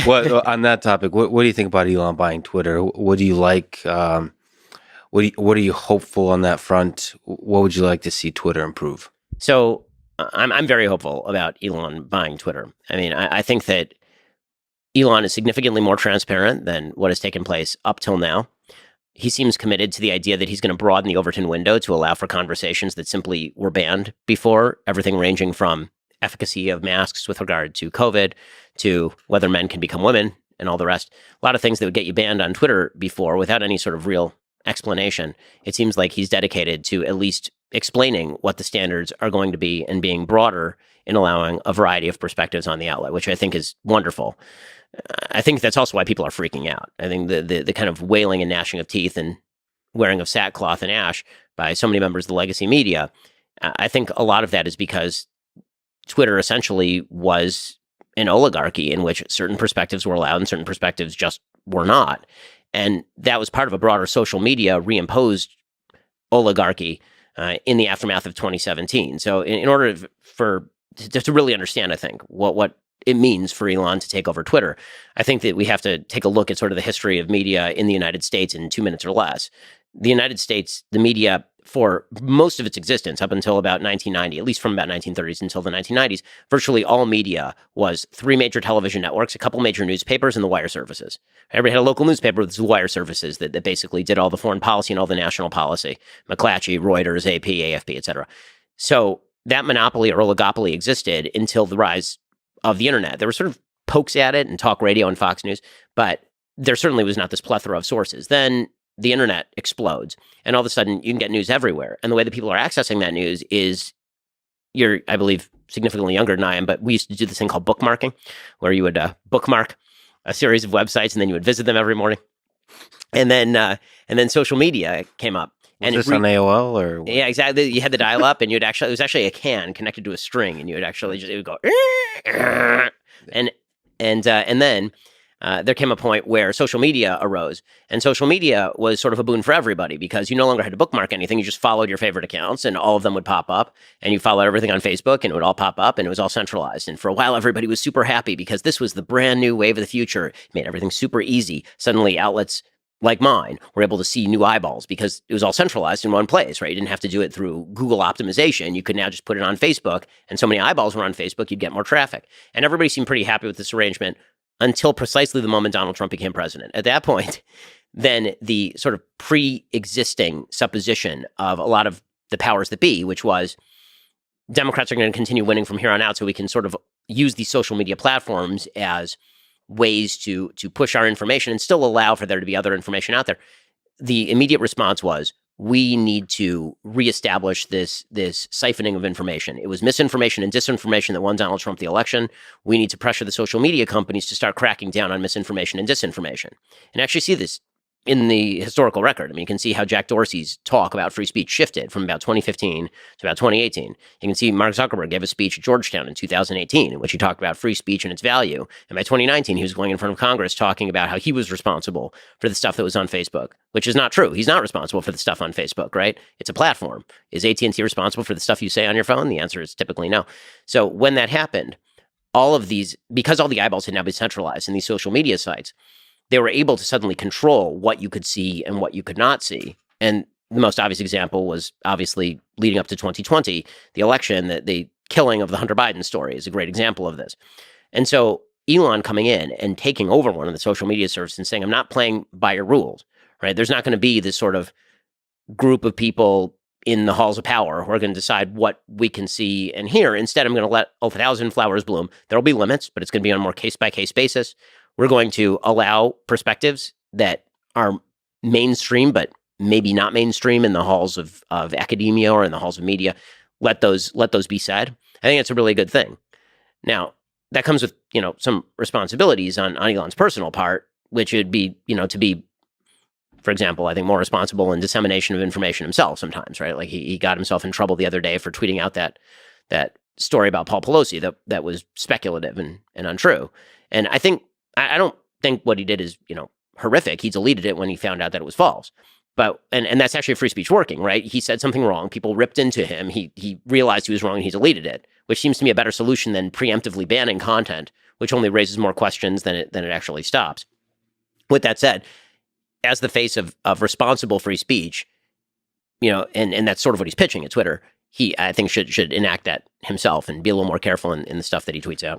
What on that topic? What do you think about Elon buying Twitter? What do you like? What are you hopeful on that front? What would you like to see Twitter improve? So I'm very hopeful about Elon buying Twitter. I mean, I think that Elon is significantly more transparent than what has taken place up till now. He seems committed to the idea that he's going to broaden the Overton window to allow for conversations that simply were banned before, everything ranging from efficacy of masks with regard to COVID to whether men can become women and all the rest. A lot of things that would get you banned on Twitter before without any sort of real explanation. It seems like he's dedicated to at least explaining what the standards are going to be and being broader in allowing a variety of perspectives on the outlet, which I think is wonderful. I think that's also why people are freaking out. I think the kind of wailing and gnashing of teeth and wearing of sackcloth and ash by so many members of the legacy media, I think a lot of that is because Twitter essentially was an oligarchy in which certain perspectives were allowed and certain perspectives just were not. And that was part of a broader social media reimposed oligarchy in the aftermath of 2017. So in order to really understand, I think, what it means for Elon to take over Twitter, I think that we have to take a look at sort of the history of media in the United States in 2 minutes or less. The United States, the media, for most of its existence up until about 1990, at least from about 1930s until the 1990s, virtually all media was 3 major television networks, a couple major newspapers, and the wire services. Everybody had a local newspaper with the wire services that basically did all the foreign policy and all the national policy. McClatchy, Reuters, AP, AFP, et cetera. So that monopoly or oligopoly existed until the rise of the internet. There were sort of pokes at it and talk radio and Fox News, but there certainly was not this plethora of sources. Then the internet explodes, and all of a sudden you can get news everywhere. And the way that people are accessing that news is, you're, I believe, significantly younger than I am, but we used to do this thing called bookmarking, where you would bookmark a series of websites and then you would visit them every morning. And then social media came up. And this on AOL or what? Yeah, exactly. You had the dial up, and it was actually a can connected to a string, and you would actually it would go, and then there came a point where social media arose, and social media was sort of a boon for everybody because you no longer had to bookmark anything. You just followed your favorite accounts, and all of them would pop up, and you followed everything on Facebook, and it would all pop up, and it was all centralized. And for a while, everybody was super happy because this was the brand new wave of the future. It made everything super easy. Suddenly, outlets like mine were able to see new eyeballs because it was all centralized in one place, right? You didn't have to do it through Google optimization. You could now just put it on Facebook, and so many eyeballs were on Facebook, you'd get more traffic. And everybody seemed pretty happy with this arrangement until precisely the moment Donald Trump became president. At that point, then the sort of pre-existing supposition of a lot of the powers that be, which was Democrats are going to continue winning from here on out, so we can sort of use these social media platforms as ways to push our information and still allow for there to be other information out there. The immediate response was, we need to reestablish this siphoning of information. It was misinformation and disinformation that won Donald Trump the election. We need to pressure the social media companies to start cracking down on misinformation and disinformation. And actually see this in the historical record. I mean, you can see how Jack Dorsey's talk about free speech shifted from about 2015 to about 2018. You can see Mark Zuckerberg gave a speech at Georgetown in 2018 in which he talked about free speech and its value. And by 2019, he was going in front of Congress talking about how he was responsible for the stuff that was on Facebook, which is not true. He's not responsible for the stuff on Facebook, right? It's a platform. Is AT&T responsible for the stuff you say on your phone? The answer is typically no. So when that happened, all of these, because all the eyeballs had now been centralized in these social media sites, they were able to suddenly control what you could see and what you could not see. And the most obvious example was obviously leading up to 2020, the election, the killing of the Hunter Biden story is a great example of this. And so Elon coming in and taking over one of the social media services and saying, I'm not playing by your rules, right? There's not going to be this sort of group of people in the halls of power who are going to decide what we can see and hear. Instead, I'm going to let 1,000 flowers bloom. There'll be limits, but it's going to be on a more case-by-case basis. We're going to allow perspectives that are mainstream, but maybe not mainstream in the halls of academia or in the halls of media. Let those be said. I think it's a really good thing. Now, that comes with, some responsibilities on Elon's personal part, which would be, to be, for example, I think more responsible in dissemination of information himself sometimes, right? Like he got himself in trouble the other day for tweeting out that story about Paul Pelosi that was speculative and untrue. And I don't think what he did is, horrific. He deleted it when he found out that it was false. But, and that's actually free speech working, right? He said something wrong. People ripped into him. He realized he was wrong and he deleted it, which seems to me a better solution than preemptively banning content which only raises more questions than it actually stops. With that said, as the face of responsible free speech, and that's sort of what he's pitching at Twitter, he, I think, should enact that himself and be a little more careful in the stuff that he tweets out.